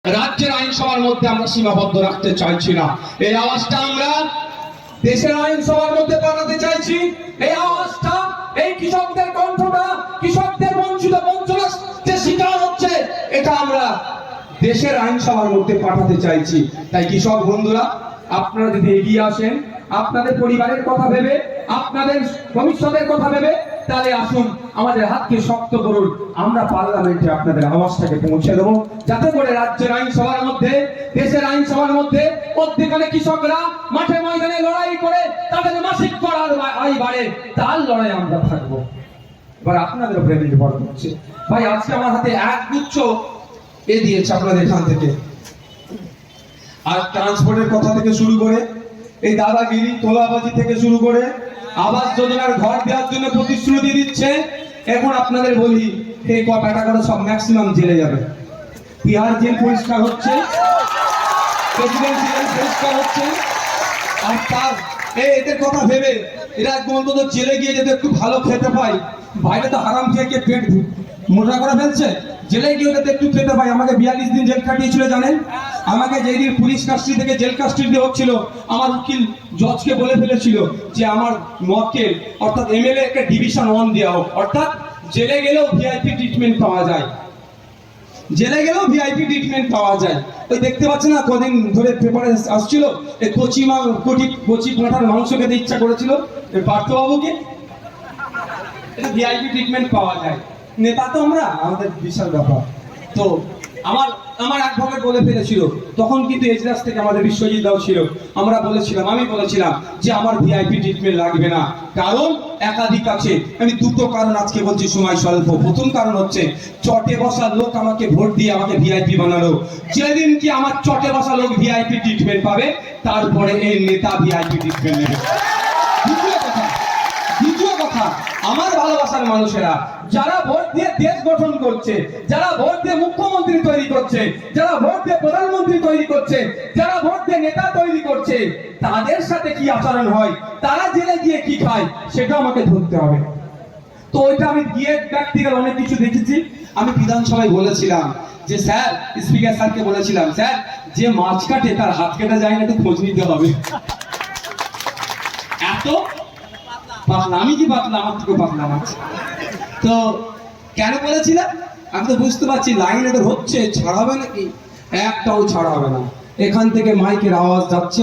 রাজ্যের আইনসভার মধ্যে আমরা সীমাবদ্ধ রাখতে চাইছি না। এই আওয়াজটা আমরা দেশের আইনসভার মধ্যে পাঠাতে চাইছি। এই আওয়াজটা, এই কৃষকদের কণ্ঠটা, কৃষকদের বঞ্চিত যে শিকার হচ্ছে, এটা আমরা দেশের আইনসভার মধ্যে পাঠাতে চাইছি। তাই কৃষক বন্ধুরা, আপনারা যদি এগিয়ে আসেন, আপনাদের পরিবারের কথা ভেবে, আপনাদের ভবিষ্যতের কথা ভেবে, তাহলে আসুন আমাদের হাতকে শক্ত করুন। আমরা পার্লামেন্টে আপনাদের আওয়াজটাকে পৌঁছে দেবো, যাতে করে রাজ্যের আইনসভার মধ্যে, দেশের আইনসভার মধ্যে প্রত্যেকখানে কৃষকরা মাঠে ময়দানে লড়াই করে তাদের মাসিক করার আয় বাড়ে, তার লড়াই আমরা থাকবো। এবার আপনাদের উপরে নির্ভর করছে। ভাই, আজকে আমার হাতে একগুচ্ছ দিয়েছে আপনাদের এখান থেকে, আর ট্রান্সপোর্টের কথা থেকে শুরু করে, এই দাদাগিরি তোলাবাজি থেকে শুরু করে, আবাস যোজনার ঘর দেওয়ার জন্য প্রতিশ্রুতি দিচ্ছে। এখন আপনাদের বলি, এই কটা করে সব ম্যাক্সিমাম জেলে যাবে। বিহার জেল পরিষ্কার হচ্ছে, প্রেসিডেন্সি জেল পরিষ্কার হচ্ছে, আর তার এদের কথা ভেবে এরা অন্তত জেলে গিয়ে যদি একটু ভালো খেতে পায়, বাইরে তো হারাম খেয়ে পেট মোটা করে ফেলছে, জেলে গিয়ে যাতে একটু খেতে পাই। আমাকে 42 দিন জেল কাটিয়েছিল জানেন। আমাকে যেই দিন পুলিশ কাস্টডি থেকে জেল কাস্টডি হচ্ছিল, আমার উকিল জজকে বলে ফেলেছিল যে আমার মক্কেল অর্থাৎ এমএলএ কে ডিভিশন 1 দেওয়া হোক, অর্থাৎ জেলে গেলেও ভিআইপি ট্রিটমেন্ট পাওয়া যায়, জেলে গেলেও ভিআইপি ট্রিটমেন্ট পাওয়া যায়। ওই দেখতে পাচ্ছেন না, কদিন ধরে পেপারে আসছিল, এই কচি পাঁঠার মাংস খেতে ইচ্ছা করেছিল পার্থবাবুকে, এটা ভিআইপি ট্রিটমেন্ট পাওয়া যায়। নেতা তো আমরা, আমাদের বিশাল ব্যাপার। তো আমার এক ভাবে বলে ফেলেছিল, তখন কিন্তু এজলাস থেকে আমাদের বিশ্বজিৎ দাও ছিল, আমি বলেছিলাম যে আমার ভিআইপি ট্রিটমেন্ট লাগবে না, কারণ একাধিক আছে। আমি দুটো কারণ আজকে বলছি, সময় স্বল্প। প্রথম কারণ হচ্ছে, চটে বসা লোক আমাকে ভোট দিয়ে আমাকে ভিআইপি বানালো। যেদিন কি আমার চটে বসা লোক ভিআইপি ট্রিটমেন্ট পাবে, তারপরে এই নেতা ভিআইপি ট্রিটমেন্ট নেবে। দ্বিতীয় কথা, আমার ভালোবাসার মানুষেরা যারা ভোট দিয়ে দেশ গঠন করছে, যারা ভোট দিয়ে মুখ্যমন্ত্রী তৈরি করছে, যারা ভোট দিয়ে প্রধানমন্ত্রী তৈরি করছে, যারা ভোট দিয়ে নেতা তৈরি করছে, তাদের সাথে কি আচরণ হয়, তারা জেলে গিয়ে কি খায়, সেটা আমাকে ধরতে হবে। তো ওইটা আমি গিয়ে প্র্যাকটিক্যাল অনেক কিছু দেখেছি। আমি বিধানসভায় বলেছিলাম যে স্যার, স্পিকার স্যারকে বলেছিলাম, স্যার যে মাছ কাটে তার হাত কেটে যায় না, একটু খোঁজ নিতে হবে। এত পাতলা, আমি কি পাতলা, আমার থেকে পাতলা মাছ। তো কেন বলেছিলাম, আমি তো বুঝতে পারছি লাইন এদের হচ্ছে, ছাড়াবে নাকি, একটাও ছাড়াবে না। এখান থেকে মাইকের আওয়াজ যাচ্ছে।